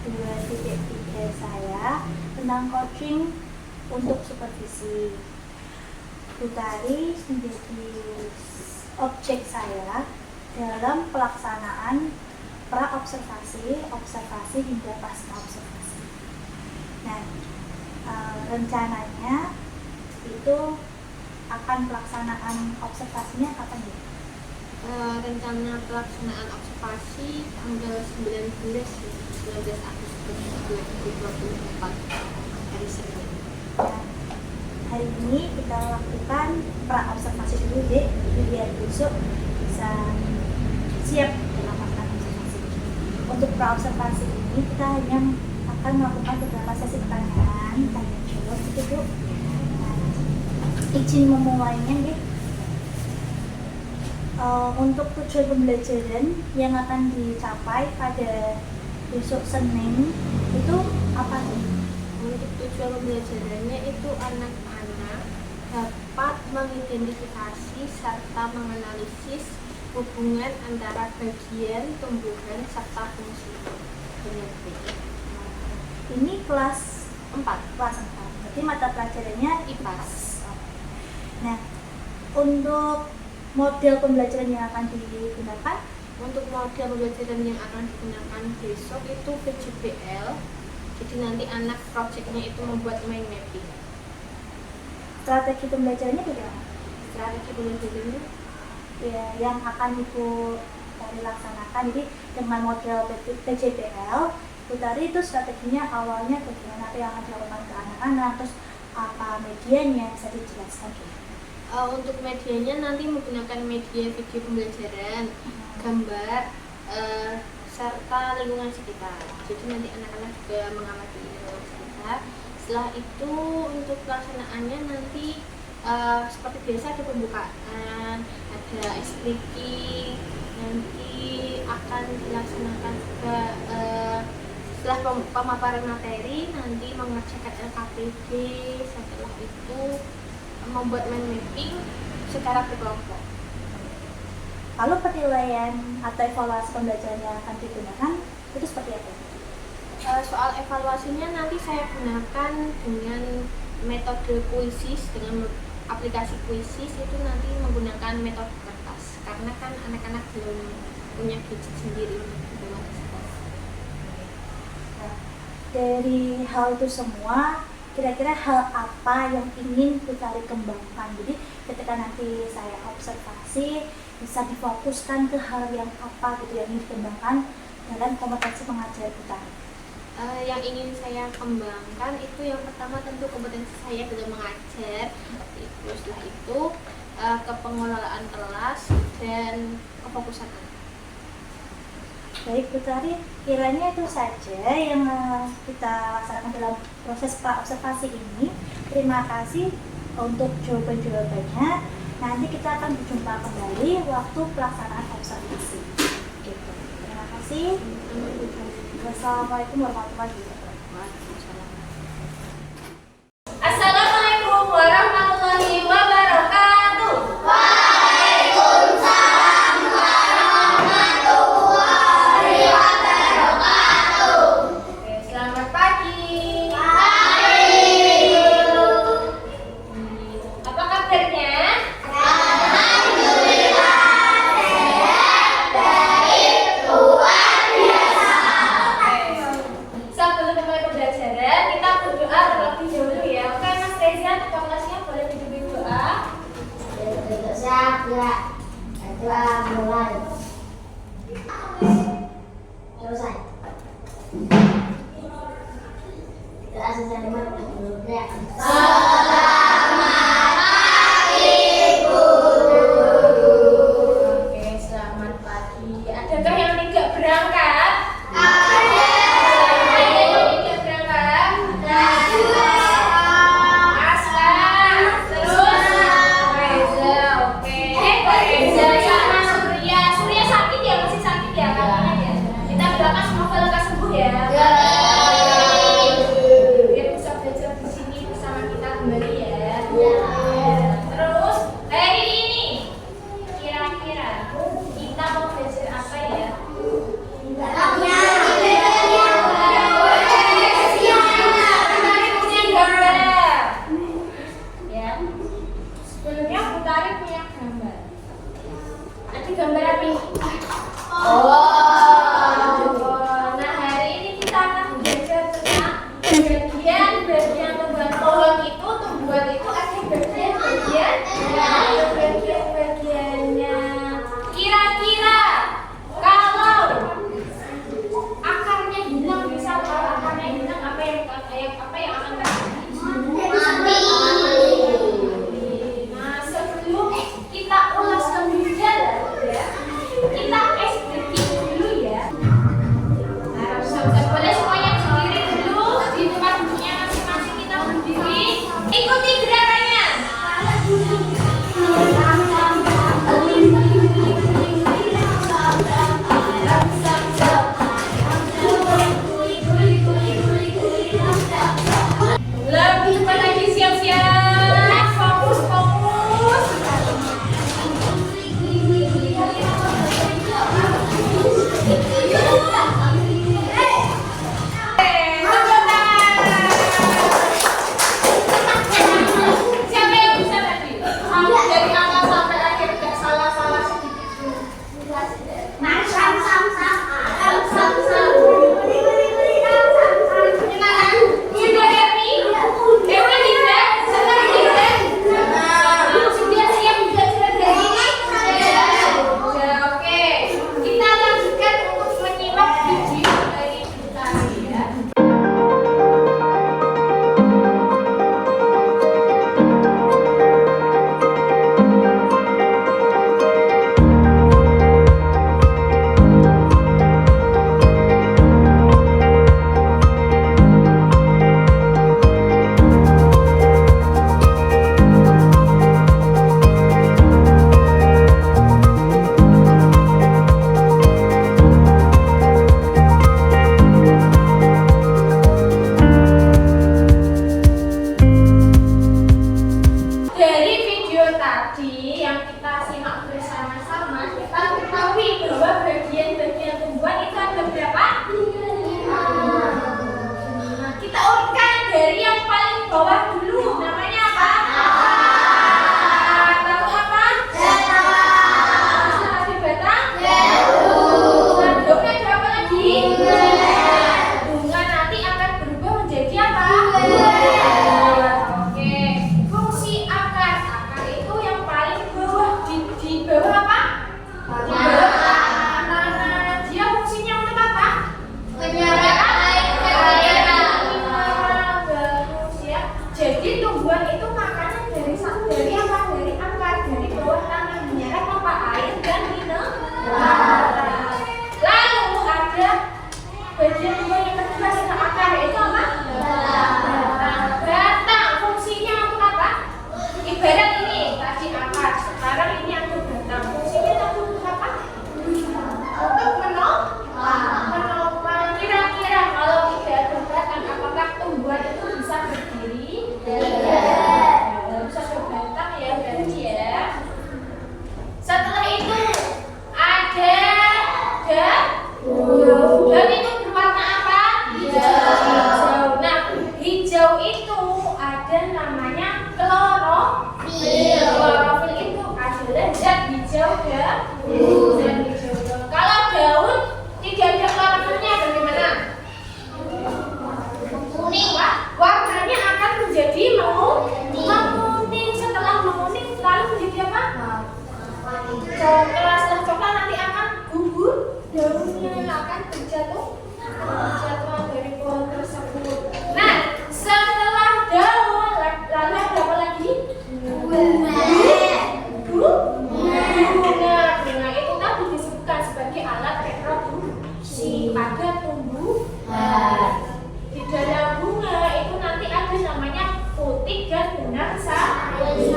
2.3 saya tentang coaching untuk supervisi. Utari menjadi objek saya dalam pelaksanaan pra-observasi, observasi hingga pasca observasi. Nah, rencananya itu akan pelaksanaan observasinya kapan ya? Rencana pelaksanaan observasi tanggal 19 Agustus 2024 hari Senin. Nah, hari ini kita lakukan pra-observasi dulu deh, jadi biar besok bisa siap dalam melakukan observasi. Untuk pra-observasi ini kita hanya akan melakukan beberapa sesi pertanyaan, tanya jawab gitu Bu. Nah, izin memulainya deh. Untuk tujuan pembelajaran yang akan dicapai pada besok Senin itu apa tuh? Untuk tujuan pembelajarannya itu anak-anak dapat mengidentifikasi serta menganalisis hubungan antara bagian tumbuhan serta fungsi genetik. Ini kelas 4. kelas 4. Berarti mata pelajarannya IPAS. Nah, untuk model pembelajaran yang akan digunakan, Untuk model pembelajaran yang akan digunakan besok itu PJBL. Jadi nanti anak projectnya itu membuat mind mapping. strategi pembelajarannya bagaimana? Strategi pembelajarannya Ya, yang akan Ibu Utari laksanakan. Jadi dengan model PJBL, Utari itu strateginya awalnya bagaimana, apa yang akan dilakukan ke anak-anak, terus apa medianya, bisa dijelaskan gitu. untuk medianya nanti menggunakan media video pembelajaran, gambar, serta lingkungan sekitar. Jadi nanti anak-anak juga mengamati lingkungan sekitar. Setelah itu untuk pelaksanaannya nanti seperti biasa ada pembukaan, ada speaking, nanti akan dilaksanakan juga setelah pemaparan materi nanti mengerjakan LKPD, setelah itu membuat mind mapping secara berkelompok. Lalu penilaian atau evaluasi pembelajaran yang akan digunakan itu seperti apa? Soal evaluasinya nanti saya gunakan dengan metode Quizzes, dengan aplikasi Quizzes itu nanti menggunakan metode kertas karena kan anak-anak belum punya gadget sendiri di masa sekolah. Nah, dari hal itu semua, kira-kira hal apa yang ingin Utari kembangkan? Jadi ketika nanti saya observasi, bisa difokuskan ke hal yang apa gitu yang ingin dikembangkan dalam kompetensi mengajar Utari. Yang ingin saya kembangkan itu yang pertama tentu kompetensi saya dalam mengajar, setelah itu kepengelolaan kelas dan kefokusan anak. Baik Utari, kiranya itu saja yang kita laksanakan dalam proses pra-observasi ini. Terima kasih untuk jawaban-jawabannya. Nanti kita akan berjumpa kembali waktu pelaksanaan observasi. Gitu. Terima kasih. Wassalamualaikum warahmatullahi wabarakatuh. Assalamualaikum warahmatullahi wabarakatuh. Oke, selamat pagi. Apa kabarnya? Sebelum mulai pembelajaran, kita berdoa terlebih dahulu ya. Oke, Mas Reza, ketua kelasnya boleh dipimpin doa. Selesai. Kita Oke, selamat pagi. Adakah yang tidak berangkat? Ada yang tidak berangkat? Aslan, terus Reza, oke. Reza sama Surya. Surya sakit ya, masih sakit ya kakinya ya. Kita doakan semoga lekas sembuh ya. Biar bisa belajar di sini bersama kita bagian tumbuhan pohon itu ada bagian-bagiannya. Kira-kira kalau akarnya hilang, misal kalau akarnya hilang, apa yang akan terjadi? Nah, sebelum kita ulas lebih dalam ya, kita breaking dulu ya. Nah, boleh semuanya berdiri dulu di tempat duduknya masing-masing, kita berdiri. Ikuti gerakannya. Lebih cepat lagi, siap-siap. Fokus. Siapa yang bisa tadi? Dari awal sampai akhir gak salah-salah sedikit pun. Sudah happy? Sudah tidak? Sudah siap juga dari ini? Sudah, oke. Kita lanjutkan untuk menyimak video dari tadi ya. Dari video tadi yang kita simak bersama-sama, kita ketahui bahwa bagian-bagian tumbuhan itu ada berapa? Nah, kita urutkan dari yang paling bawah dulu. Namanya apa? Tahu apa? Ada batang? Nah, daunnya ada apa lagi? Bunga nanti akan berubah menjadi apa? Oke. Fungsi akar itu yang paling bawah di bawah apa? Di bawah tanah. Dia fungsinya untuk apa? Menyerap air. Bagus ya. Jadi tumbuhan itu makanan dari apa? Dari akar, dari bawah tanah, menyerap apa? Air dan mineral. Lalu ada bagian tumbuhan yang kedua setelah akar, yaitu apa? Batang. Fungsinya untuk apa? Ibarat ini tadi akar, sekarang ini ada batang. Fungsinya tadi untuk apa? Untuk menopang. Kira-kira kalau tidak ada batang, apakah tumbuhan itu bisa berdiri? Tidak. Bisa berbatang ya berarti ya. Setelah itu ada daun. Daun itu berwarna apa? Hijau. Nah, hijau itu ada namanya klorofil. Klorofil itu adalah zat hijau daun. Zat hijau daun. Kalau daun tidak ada klorofilnya bagaimana? Kuning, Pak. Warnanya akan menjadi menguning. Setelah menguning lalu menjadi apa? Coklat. Setelah coklat nanti akan gugur, daunnya akan berjatuhan dari pohon tersebut. Nah, setelah daun lalu ada apa lagi? Bunga. Bunga itu tadi disebutkan sebagai alat reproduksi pada tumbuhan. Di dalam bunga itu nanti ada namanya putik dan benang sari.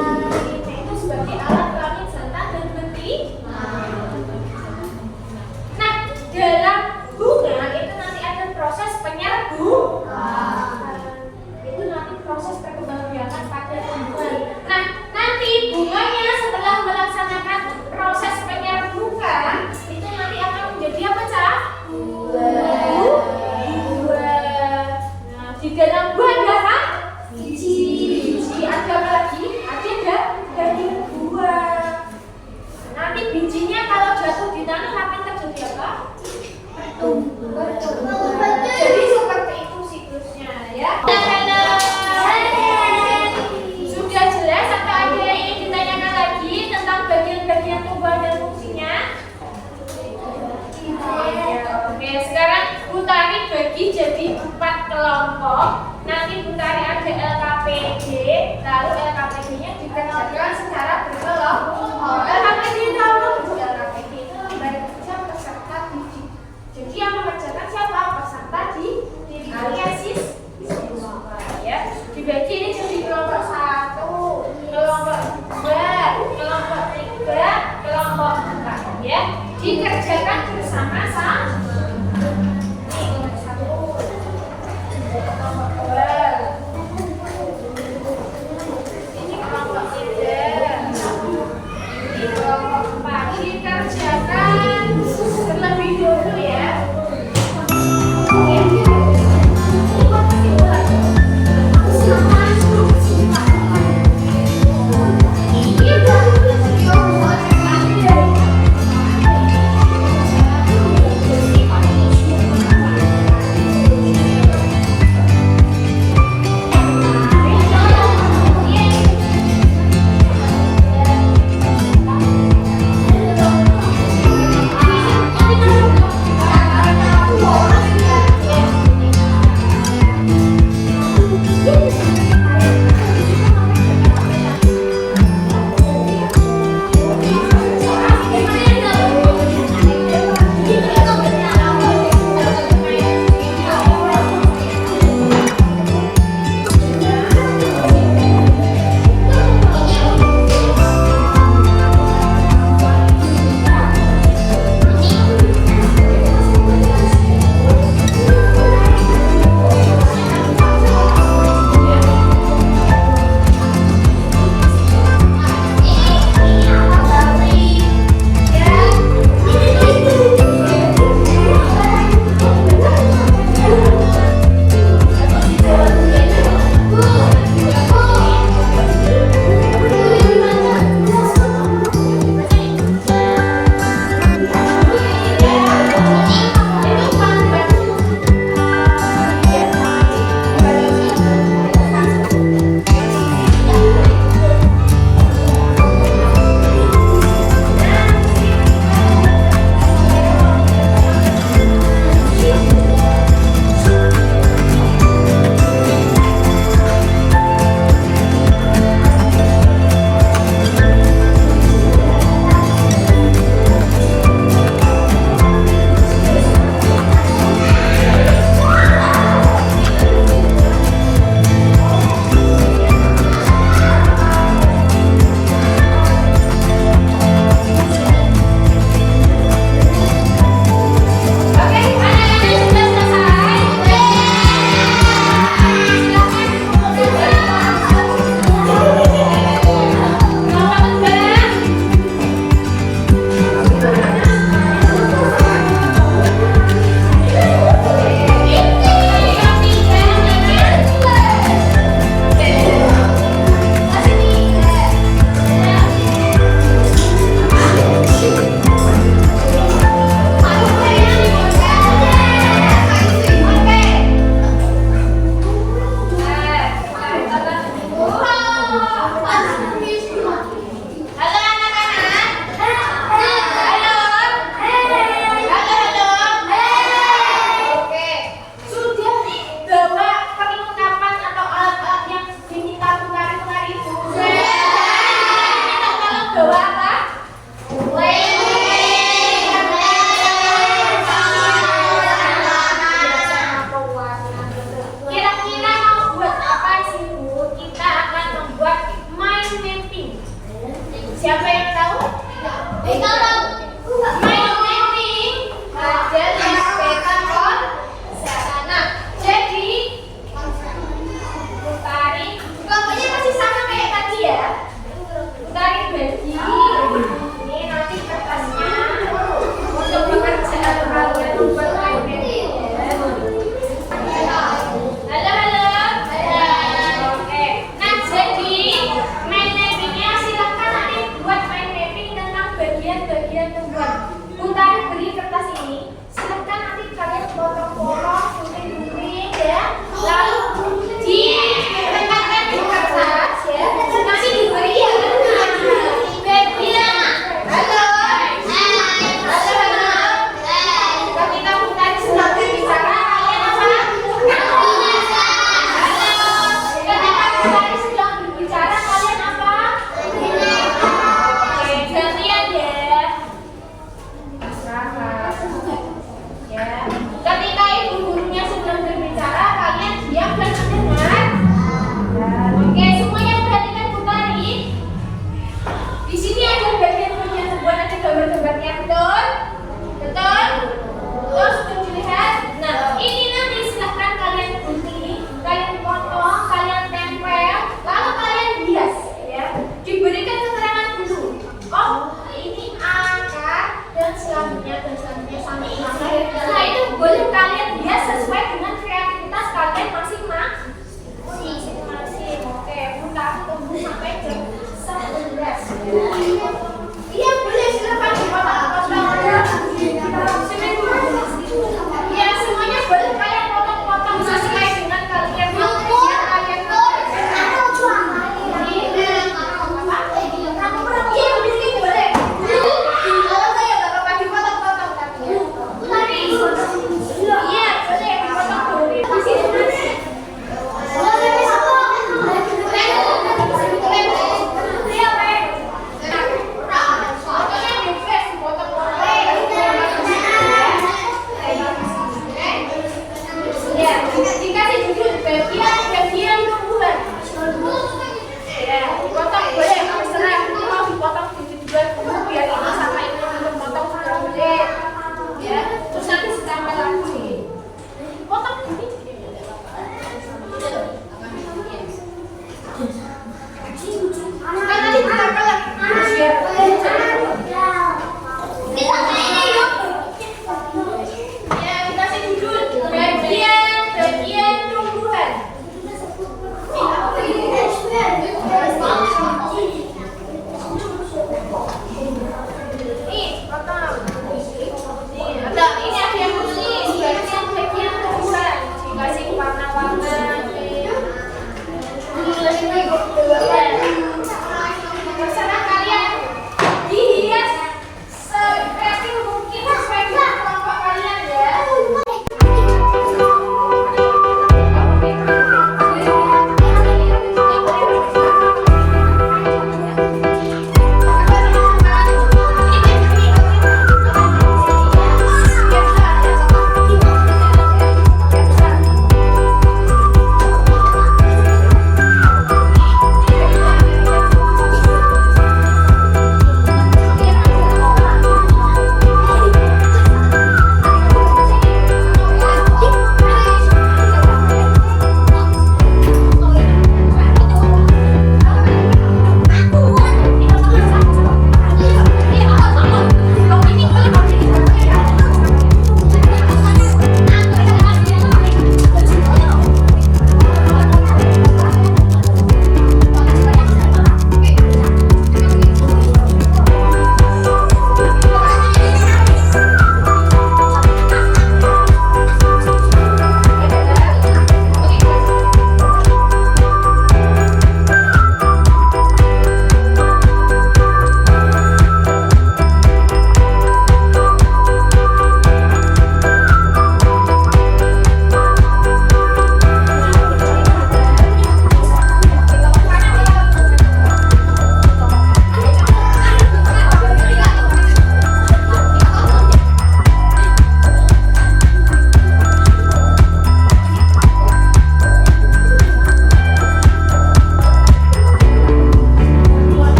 Itu sebagai alat kelamin jantan dan betina. Nah, dalam bunga itu nanti ada proses penyerbukan. Itu nanti proses perkembangbiakan pada tumbuhan. Nah, nanti bunganya setelah melaksanakan proses penyerbukan itu nanti akan menjadi apa, Cak? Buah. Nah, di dalam buah ada apa? Biji. Ada apa lagi? Ada daging buah. Nanti bijinya kalau jatuh di tanah akan terjadi apa? Bertumbuh. Jadi seperti itu siklusnya. 4 kelompok. Nanti Butari ada LKPD, lalu LKPD-nya dikerjakan secara berkelompok. LKPD itu apa? LKPD itu lembar kerja peserta didik. Jadi yang mengerjakan siapa? Peserta didik alias siswa. Ya, dibagi ini jadi kelompok 1, kelompok 2, kelompok 3, kelompok 4. Ya, dikerjakan bersama-sama. Dikerjakan terlebih dulu ya. bagian dikasih judul bagian tumbuhan. Ya, potong boleh, terserah mau dipotong jadi dua dulu biar ini sama ini untuk potong sudah boleh. Ya, terus nanti ditambah lagi. Potong ini. Nanti ditambah lagi. Biar ya, dikasih judul bagian tumbuhan.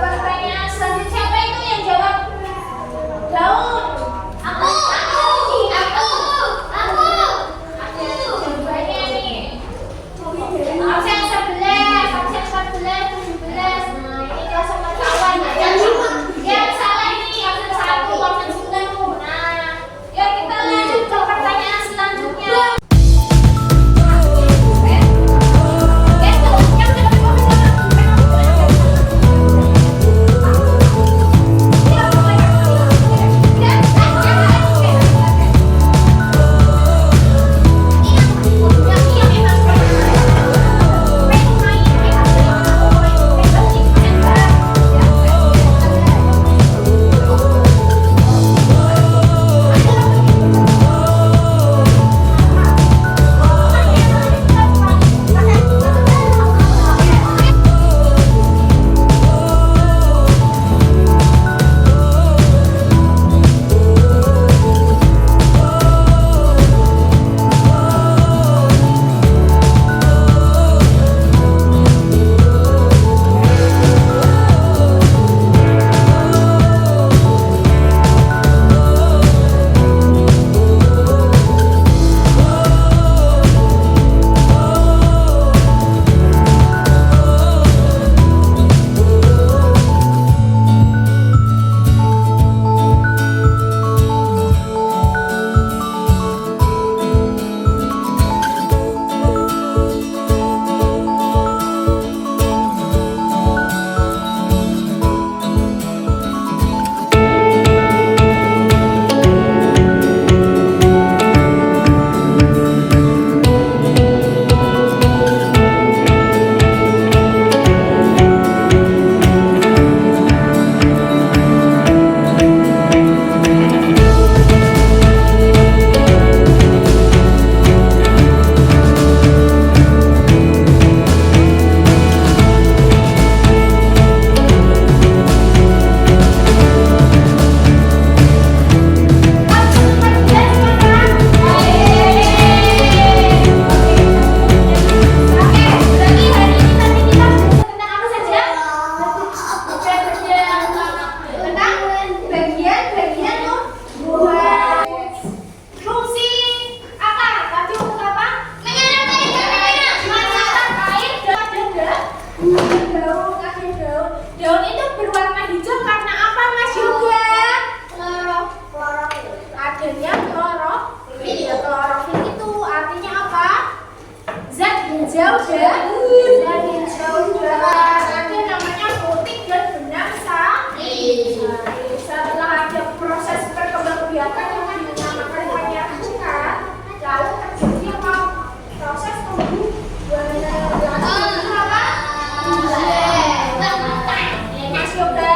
Pertanyaan selanjutnya apa Daun. Aku. Jawabannya nih. Absen 11, absen 14, 17. Nah, ini kelas sama kawan. Yang salah ini absen 1, absen 10. Nah, yuk kita lanjut ke pertanyaan selanjutnya. Daun itu berwarna hijau karena apa, Mas Yoga? Adanya klorofil. Klorofil itu artinya apa? Zat hijau dan ada namanya putik dan benang sari. Setelah ada proses perkembangbiakan yang dinamakan penyambutan, lalu terjadi apa? Proses pembuahan apa? Mas Yoga.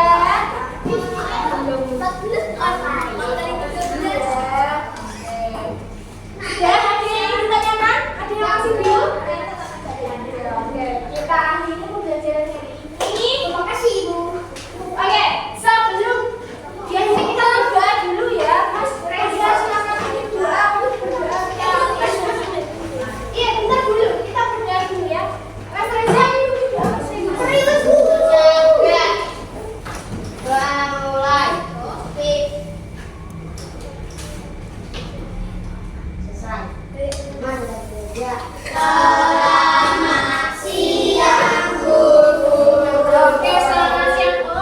Sudah ada yang ditanyakan? Ada yang masih belum? Oke, kita akhiri pembelajaran hari ini. Terima kasih Ibu. Oke, sebelum biasanya kita berdoa dulu ya, Mas Reza silakan bikin doa untuk berdoa. Iya, bentar dulu, kita berdoa dulu ya. Mas Reza ini bikin doa. Serius Bu. Doa mulai. Selesai. Mana kerja? Selamat siang guru. Oke, selamat siang Bu.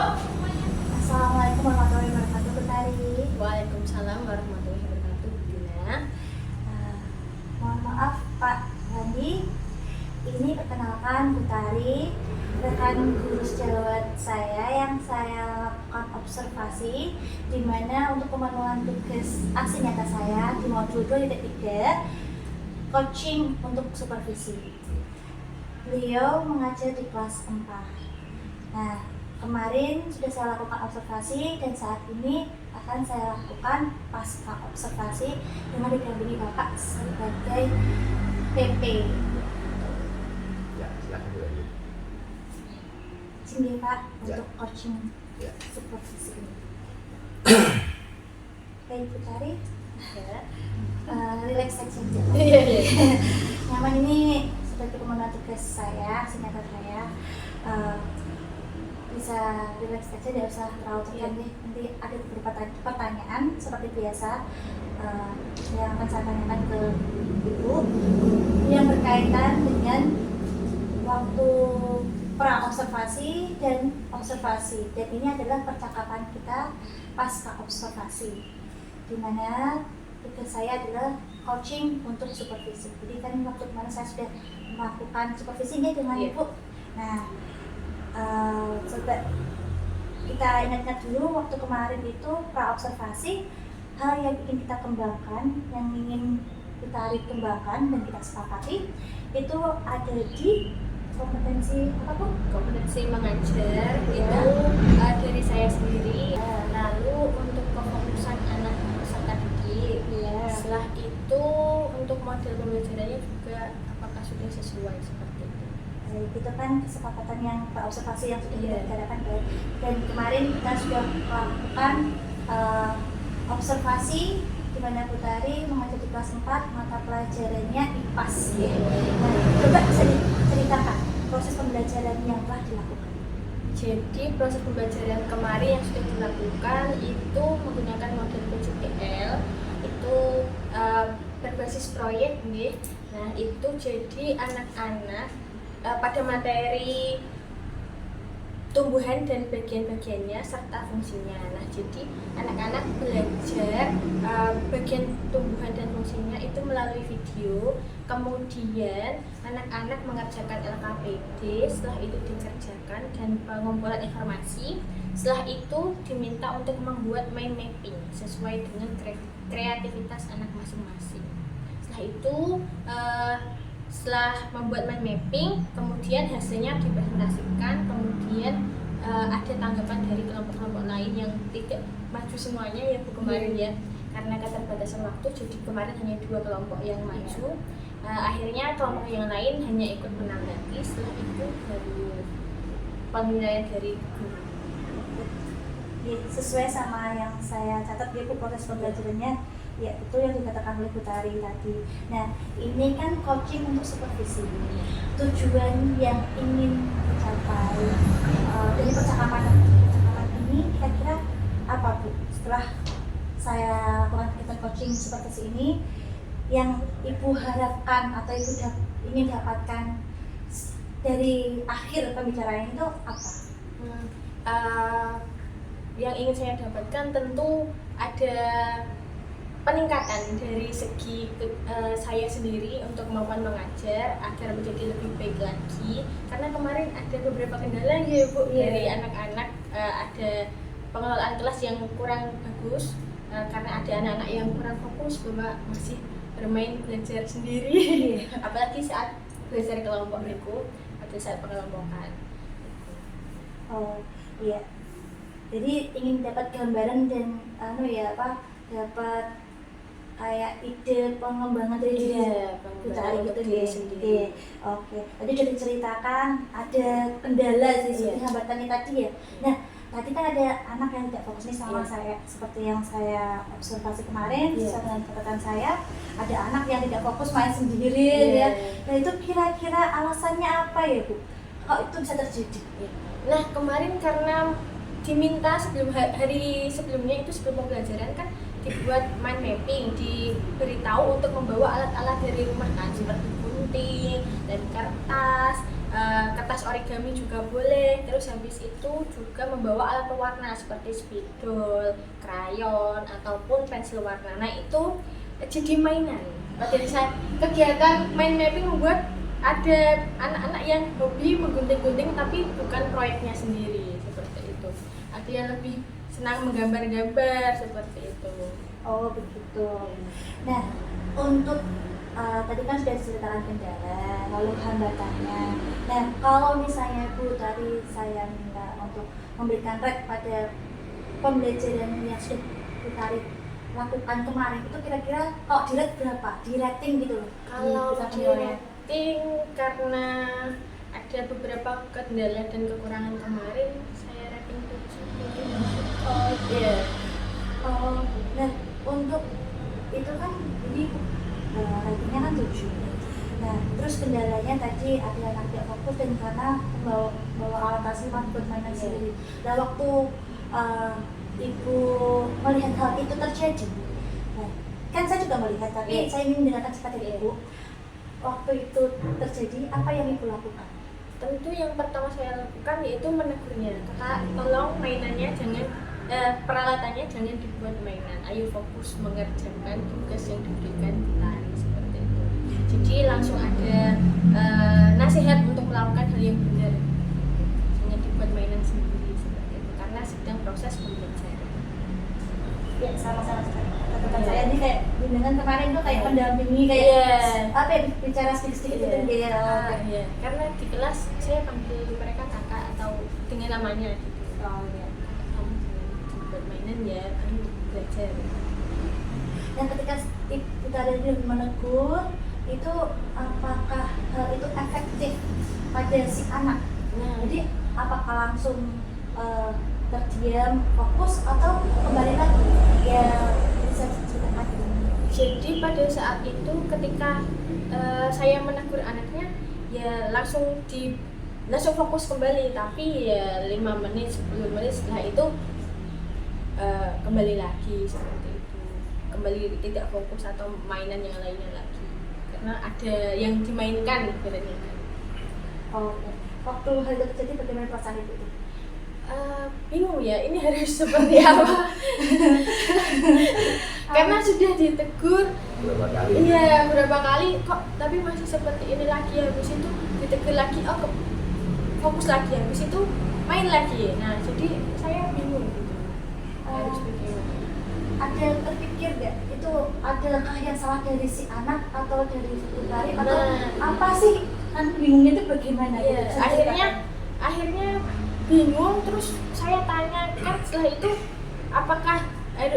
Assalamualaikum warahmatullahi wabarakatuh, Bu Tari. Waalaikumsalam warahmatullahi wabarakatuh. Gina. Mohon maaf Pak Randi. Ini perkenalkan Bu Tari, rekan guru sejawat saya yang saya lakukan observasi di mana untuk pemenuhan tugas aksi nyata saya di modul 2.3 coaching untuk supervisi. Beliau mengajar di kelas 4. Nah, kemarin sudah saya lakukan observasi dan saat ini akan saya lakukan pasca observasi dengan didampingi Bapak sebagai PP. Ya, silakan dilanjut. Sini Pak Ya. untuk coaching Ya. supervisi ini. Baik Bu Tari, relax saja. Nyaman ini sebagai pemenuhan tugas saya, senjata saya. Di bisa relax aja, tidak usah terlalu tegang nih. Nanti ada beberapa pertanyaan seperti biasa yang akan saya tanyakan ke Ibu yang berkaitan dengan waktu pra-observasi dan observasi. Dan ini adalah percakapan kita pasca observasi, di mana tugas saya adalah coaching untuk supervisi. Jadi kan waktu kemarin saya sudah melakukan supervisinya dengan Ibu. Nah, coba kita ingat-ingat dulu waktu kemarin itu pra-observasi, hal yang ingin kita kembangkan, yang ingin kita kembangkan dan kita sepakati itu ada di kompetensi apa Bu? Kompetensi mengajar itu dari saya sendiri. Lalu untuk kefokusan anak peserta didik, setelah itu untuk model pembelajarannya juga apakah sudah sesuai seperti itu. Itu kan kesepakatan yang observasi yang sudah kita bicarakan kan. Dan kemarin kita sudah melakukan observasi di mana Putari mengajar di kelas 4, mata pelajarannya IPAS. Nah, coba bisa diceritakan proses pembelajaran yang telah dilakukan. Jadi proses pembelajaran kemarin yang sudah dilakukan itu menggunakan model PJPL, itu berbasis proyek nih. Nah itu jadi anak-anak pada materi tumbuhan dan bagian-bagiannya serta fungsinya. Nah jadi anak-anak belajar bagian tumbuhan dan fungsinya itu melalui video. Kemudian anak-anak mengerjakan LKPD, setelah itu dikerjakan dan pengumpulan informasi. Setelah itu diminta untuk membuat mind mapping sesuai dengan kreativitas anak masing-masing. Setelah itu setelah membuat mind mapping, kemudian hasilnya dipresentasikan, kemudian ada tanggapan dari kelompok-kelompok lain yang tidak maju semuanya ya Bu kemarin ya, karena keterbatasan waktu. Jadi kemarin hanya 2 kelompok yang maju, akhirnya kelompok yang lain hanya ikut menanggapi. Setelah itu baru penilaian dari guru. Ya, sesuai sama yang saya catat ya Bu, proses pembelajarannya ya betul yang dikatakan oleh Putari tadi. Nah ini kan coaching untuk supervisi. Tujuan yang ingin dicapai dari percakapan ini kira-kira apa Bu? Setelah saya lakukan kegiatan coaching supervisi ini, yang Ibu harapkan atau Ibu ingin dapatkan dari akhir pembicaraan itu apa? Yang ingin saya dapatkan tentu ada peningkatan dari segi saya sendiri untuk kemampuan mengajar agar menjadi lebih baik lagi, karena kemarin ada beberapa kendala ya Bu dari anak-anak, ada pengelolaan kelas yang kurang bagus karena ada anak-anak yang kurang fokus bahwa masih bermain belajar sendiri apalagi saat belajar kelompok itu pada saat pengelompokan. Oh iya, jadi ingin dapat gambaran dan dapat kayak ide pengembangan dari diri Putari gitu ya. Oke, tadi sudah diceritakan ada kendala sih seperti hambatannya tadi ya. Nah tadi kan ada anak yang tidak fokus nih sama saya, seperti yang saya observasi kemarin sesuai dengan catatan saya, ada anak yang tidak fokus main sendiri ya. Nah itu kira-kira alasannya apa ya Bu? Kok itu bisa terjadi? Nah kemarin karena diminta sebelum hari sebelumnya itu sebelum pembelajaran kan dibuat mind mapping, diberitahu untuk membawa alat-alat dari rumah kan seperti gunting dan kertas origami juga boleh. Terus habis itu juga membawa alat pewarna seperti spidol, krayon ataupun pensil warna. Nah itu jadi mainan. Jadi saya kegiatan mind mapping membuat ada anak-anak yang hobi menggunting-gunting tapi bukan proyeknya sendiri seperti itu. Ada yang lebih senang menggambar-gambar seperti itu. Oh begitu. Nah untuk tadi kan sudah diceritakan kendala, lalu hambatannya. Nah kalau misalnya Bu tadi saya minta untuk memberikan rate pada pembelajaran yang sudah Bu Tari lakukan kemarin, itu kira-kira kalau di rate berapa? Di rating gitu loh? Kalau di rating karena ada beberapa kendala dan kekurangan kemarin, saya rating 7. Oh iya. Oh, nah untuk itu kan ini ratingnya kan 7. Nah terus kendalanya tadi ada anak tidak fokus dan karena bawa alat tas buat mainan sendiri. Dan waktu ibu melihat hal itu terjadi, nah, kan saya juga melihat, tapi saya ingin mendengarkan cerita dari ibu. Waktu itu terjadi, apa yang ibu lakukan? Tentu yang pertama saya lakukan yaitu menegurnya. Kakak, tolong mainannya jangan peralatannya jangan dibuat mainan. Ayo fokus mengerjakan tugas yang diberikan tadi, seperti itu. Jadi langsung ada nasihat untuk melakukan hal yang benar. Jangan dibuat mainan sendiri seperti itu. Karena sedang proses pembelajaran. Ya sama-sama catatan saya ini kayak dengan kemarin tuh kayak mendampingi kayak apa ya, bicara sedikit-sedikit itu kan kayak Karena di kelas saya panggil mereka kakak atau dengan namanya gitu. Buat mainan ya, belajar. Dan ketika ibu tadi menegur itu, apakah hal itu efektif pada si anak? Nah, Jadi apakah langsung terdiam, fokus, atau kembali lagi? Ya bisa diceritakan. jadi pada saat itu ketika saya menegur anaknya, ya langsung fokus kembali, tapi ya 5 menit 10 menit setelah itu kembali lagi seperti itu, kembali tidak fokus atau mainan yang lainnya lagi karena ada yang dimainkan ibaratnya kan. Waktu hal itu terjadi, bagaimana perasaan ibu itu? Bingung ya, ini harus seperti apa. Karena sudah ditegur Berapa kali? iya berapa kali kok tapi masih seperti ini lagi, habis itu ditegur lagi, fokus lagi, habis itu main lagi. Nah jadi saya bingung gitu, harus bagaimana. Ada terpikir gak itu adakah yang salah dari si anak atau dari Putari, atau apa sih? Kan bingungnya itu bagaimana? Iya, Bisa diceritakan? akhirnya bingung, terus saya tanya kan setelah itu apakah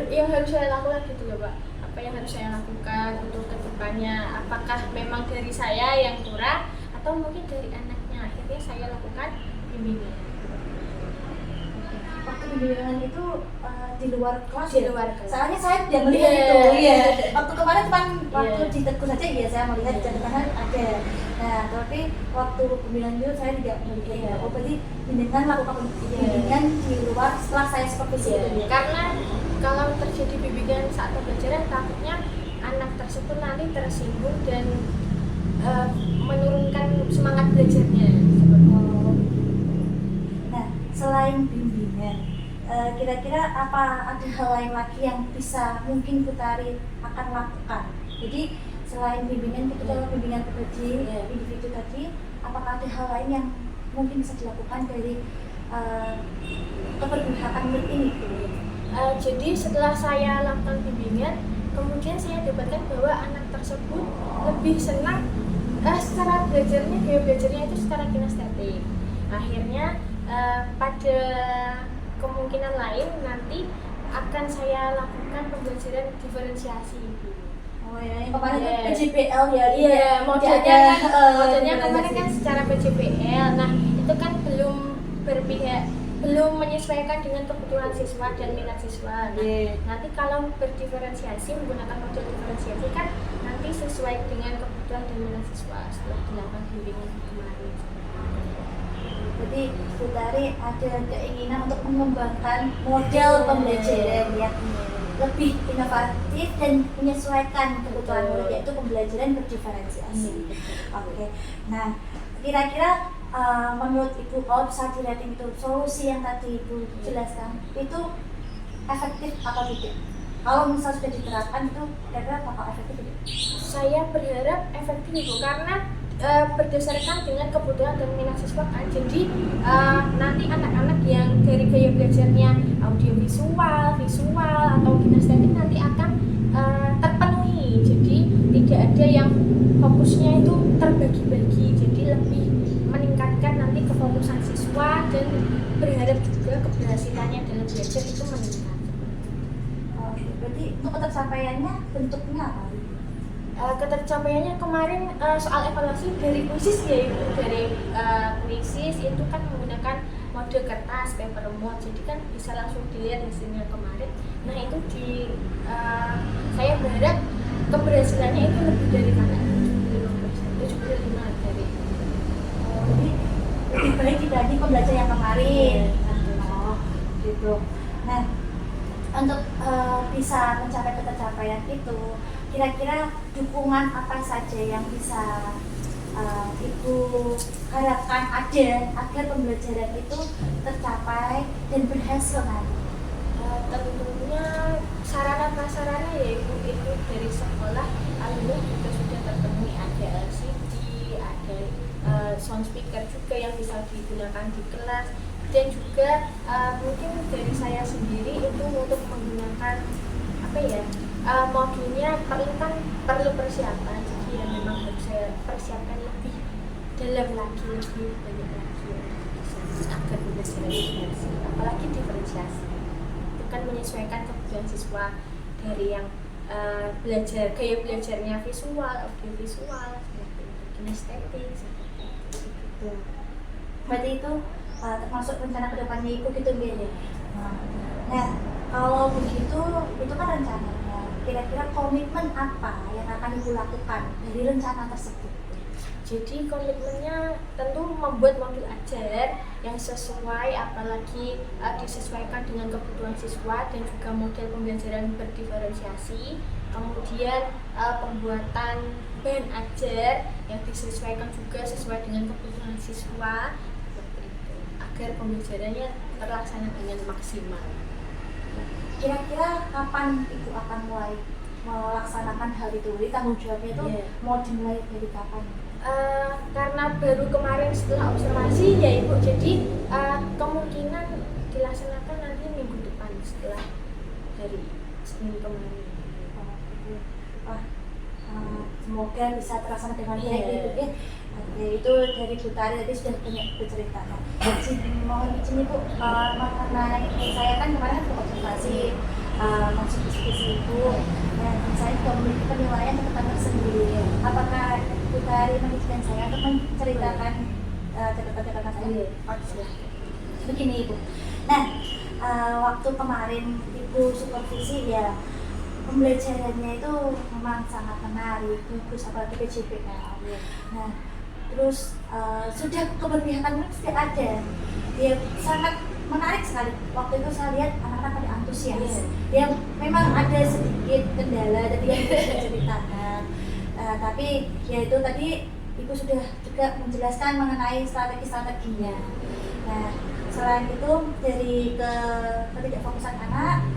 yang harus saya lakukan gitu loh Pak, apa yang harus saya lakukan untuk kedepannya, apakah memang dari saya yang kurang atau mungkin dari anaknya. Akhirnya saya lakukan bimbingan. Waktu bimbingan itu di luar kelas Di ya? luar kelas. Soalnya saya tidak melihat Iya. itu. Iya. Waktu kemarin cuma waktu Iya. ditegur saja ya saya melihat Iya. catatannya ada. Nah, tapi waktu bimbingan itu saya tidak melihat. Iya. Oh, berarti bimbingan lakukan Iya. bimbingan di luar setelah saya supervisi Iya, itu ya. karena kalau terjadi bimbingan saat pembelajaran takutnya anak tersebut nanti tersinggung dan menurunkan semangat belajarnya. Oh. Nah, selain bimbingan, kira-kira apa ada hal lain lagi yang bisa mungkin Putari akan lakukan? Jadi selain bimbingan, ketika bimbingan pribadi individu tadi, apakah ada hal lain yang mungkin bisa dilakukan dari keberpihakan murid ini? Jadi setelah saya lakukan bimbingan, kemudian saya dapatkan bahwa anak tersebut lebih senang secara belajarnya, gaya belajarnya itu secara kinestetik. Akhirnya pada kemungkinan lain nanti akan saya lakukan pembelajaran diferensiasi. Oh ya, yang kemarin Iya. itu PJPL ya? Iya, modelnya Modelnya kemarin kan secara PJPL. Nah, itu kan belum menyesuaikan dengan kebutuhan siswa dan minat siswa. Nah, Iya. nanti kalau berdiferensiasi menggunakan model diferensiasi kan nanti sesuai dengan kebutuhan dan minat siswa setelah dilakukan bimbingan kemarin. Jadi Putari ada keinginan untuk mengembangkan model pembelajaran yang lebih inovatif dan menyesuaikan kebutuhan Betul. murid, yaitu pembelajaran berdiferensiasi. Betul. Oke. Nah, kira-kira menurut Ibu, kalau bisa di-rating itu solusi yang tadi Ibu jelaskan itu efektif atau tidak? Kalau misal sudah diterapkan itu kira-kira apakah efektif tidak? Saya berharap efektif Ibu, karena berdasarkan dengan kebutuhan dan minat siswa kan. Jadi nanti anak-anak yang dari gaya belajarnya audiovisual, visual atau kinestetik nanti akan terpenuhi. Jadi tidak ada yang fokusnya itu terbagi-bagi. Jadi lebih meningkatkan nanti kefokusan siswa dan berharap juga keberhasilannya dalam belajar itu meningkat. Berarti untuk ketercapaiannya bentuknya apa? Ketercapaiannya kemarin soal evaluasi dari kuisis ya Ibu, dari kuisis itu kan menggunakan mode kertas, paper mode, jadi kan bisa langsung dilihat hasilnya kemarin. Nah itu saya berharap keberhasilannya itu lebih dari kakak 75% dari Jadi lebih baik dibanding pembelajaran yang kemarin. Oh, gitu. Nah, untuk bisa mencapai ketercapaian itu, kira-kira dukungan apa saja yang bisa Ibu harapkan ada agar pembelajaran itu tercapai dan berhasil nanti? Tentunya sarana prasarana ya Ibu, itu dari sekolah alumni juga sudah terpenuhi, ada LCD, ada sound speaker juga yang bisa digunakan di kelas, dan juga mungkin dari saya sendiri itu untuk menggunakan apa ya, modulnya perlu persiapan, jadi ya memang harus saya persiapkan lebih dalam lagi, lebih banyak lagi untuk bisa agar pembelajaran itu berhasil, apalagi diferensiasi itu kan menyesuaikan kebutuhan siswa dari yang belajar gaya belajarnya visual, audiovisual, kinestetik seperti itu. Berarti itu termasuk rencana kedepannya Ibu gitu ya? Nah, kalau begitu itu kan rencananya. Kira-kira komitmen apa yang akan Ibu lakukan dari rencana tersebut? Jadi komitmennya tentu membuat modul ajar yang sesuai, apalagi disesuaikan dengan kebutuhan siswa, dan juga model pembelajaran berdiferensiasi. Kemudian pembuatan bahan ajar yang disesuaikan juga sesuai dengan kebutuhan siswa, seperti itu, agar pembelajarannya terlaksana dengan maksimal. Kira-kira kapan Ibu akan mulai melaksanakan hal itu? Jadi tanggung jawabnya itu mau dimulai dari kapan? Karena baru kemarin setelah observasi ya Ibu, jadi kemungkinan dilaksanakan nanti minggu depan setelah dari Senin kemarin. Semoga bisa terlaksana dengan baik Ibu ya. Itu dari Bu Tari tadi sudah banyak berceritakan. Mohon izin Ibu, mengenai saya kan kemarin observasi masuk diskusi Ibu, dan saya juga memiliki penilaian tentang tersendiri. Apakah Bu Tari mengizinkan saya untuk menceritakan catatan-catatan saya? Begini Ibu. Nah, waktu kemarin Ibu supervisi ya, pembelajarannya itu memang sangat menarik, bagus, apalagi PJPL. Nah, terus sudah keberpihakan pasti ada. Dia sangat menarik sekali. Waktu itu saya lihat anak-anak pada antusias. Ya memang ada sedikit kendala tadi yang sudah ceritakan. Tapi ya itu tadi Ibu sudah juga menjelaskan mengenai strategi-strateginya. Nah, selain itu dari ketidakfokusan anak,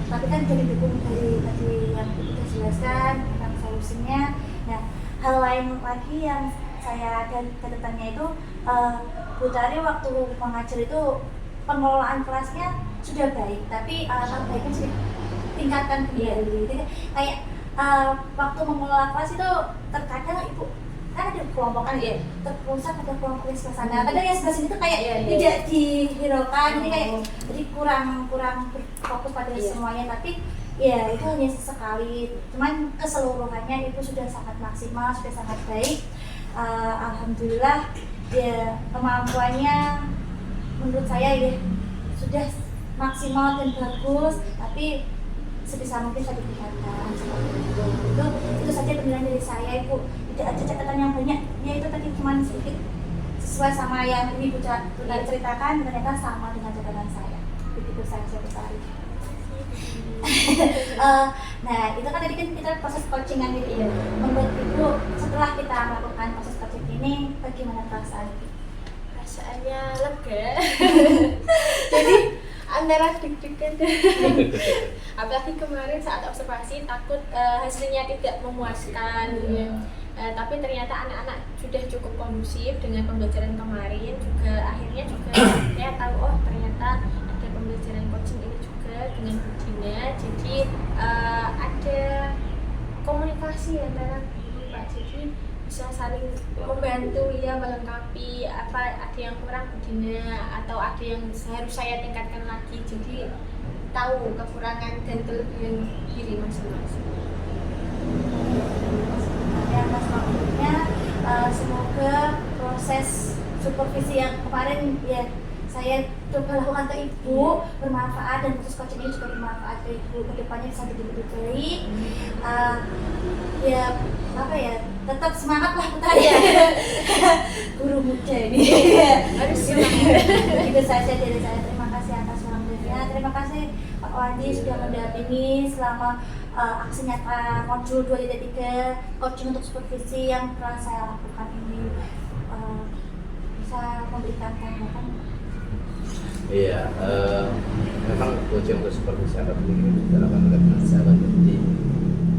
tapi kan jadi dukung dari tadi yang kita jelaskan tentang solusinya. Nah, hal lain lagi yang saya dan catatannya itu, Bu Tari waktu mengajar itu pengelolaan kelasnya sudah baik, tapi baiknya sih tingkatkan kembali. Jadi kayak waktu mengelola kelas itu terkadang Ibu kan ada kelompokan ya, terpusat ada kelompok yang sebelah sana, kadang yang sebelah sini tuh kayak tidak dihiraukan, jadi kayak jadi kurang berfokus pada semuanya, tapi ya itu hanya sesekali. Cuman keseluruhannya itu sudah sangat maksimal, sudah sangat baik. Alhamdulillah ya, kemampuannya menurut saya ya sudah maksimal dan bagus, tapi sebisa mungkin saya ditingkatkan seperti itu saja penilaian dari saya Ibu. Tidak ada catatan yang banyak, ya itu tadi cuma sedikit sesuai sama yang Ibu tadi ceritakan, ternyata sama dengan catatan saya. Begitu saja Bu Tari. Nah, itu kan tadi kan kita proses coachingan gitu ya. Menurut Ibu, setelah kita melakukan proses coaching ini, bagaimana perasaan Ibu? Perasaannya lega. Jadi antara deg-degan apalagi kemarin saat observasi takut hasilnya tidak memuaskan ya. Tapi ternyata anak-anak sudah cukup kondusif dengan pembelajaran kemarin, juga akhirnya juga saya tahu oh ternyata ada pembelajaran coaching ini juga dengan Bu Dina, jadi ada komunikasi antara guru Pak, jadi bisa saling membantu ya, melengkapi apa ada yang kurang Bu Dina atau ada yang harus saya tingkatkan lagi, jadi tahu kekurangan dan kelebihan diri masing-masing. Ya Mas, maksudnya semoga proses supervisi yang kemarin ya saya coba lakukan ke ibu bermanfaat, dan khusus coaching ini juga bermanfaat ke ibu, kedepannya bisa jadi lebih baik. Ya apa ya, tetap semangat lah kita ya. Guru muda ini. Harus semangat. Begitu saja dari saya. Terima kasih atas waktunya. Terima kasih Pak Wandi sudah mendampingi selama aksi nyata modul 2.3 coaching untuk supervisi yang telah saya lakukan ini. Bisa memberikan tanggapan? Iya, memang coaching untuk supervisi akademik ini dilakukan oleh penasihat. Jadi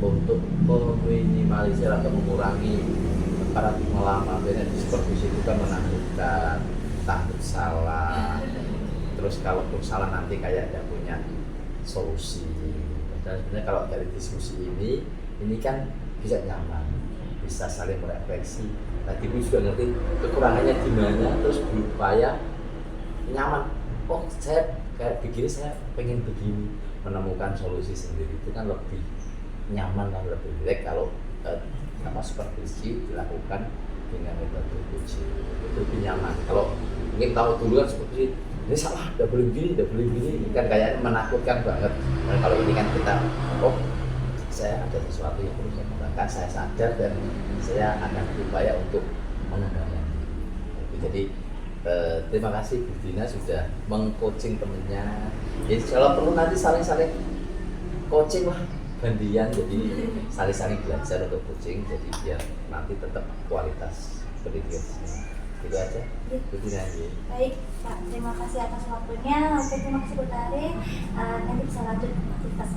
untuk meminimalisir atau mengurangi paradigma lama, biasanya di supervisi itu kan menakutkan, takut salah, terus kalaupun salah nanti kayak tidak punya solusi. Dan sebenarnya kalau dari diskusi ini kan bisa nyaman, bisa saling merefleksi. Tadi ibu juga ngerti kekurangannya di mana, terus berupaya nyaman. Oh, saya kayak begini, saya pengen begini, menemukan solusi sendiri itu kan lebih nyaman dan lebih rileks kalau supervisi dilakukan dengan metode coaching, itu lebih nyaman. Kalau mungkin tahu dulu kan supervisi ini salah, udah boleh begini, kan kayaknya menakutkan banget. Dan kalau ini kan kita, oh saya ada sesuatu yang perlu saya kembangkan, saya sadar dan saya akan berupaya untuk mengembangkan. Jadi terima kasih Bu Dina sudah meng-coaching temennya. Jadi kalau perlu nanti saling-saling coaching lah, gantian, jadi saling-saling belajar untuk coaching, jadi biar nanti tetap kualitas pendidikan. Itu aja Bu Dina. Baik Pak, terima kasih atas waktunya. Oke, terima kasih Bu Tari. Nanti bisa lanjut aktivitas.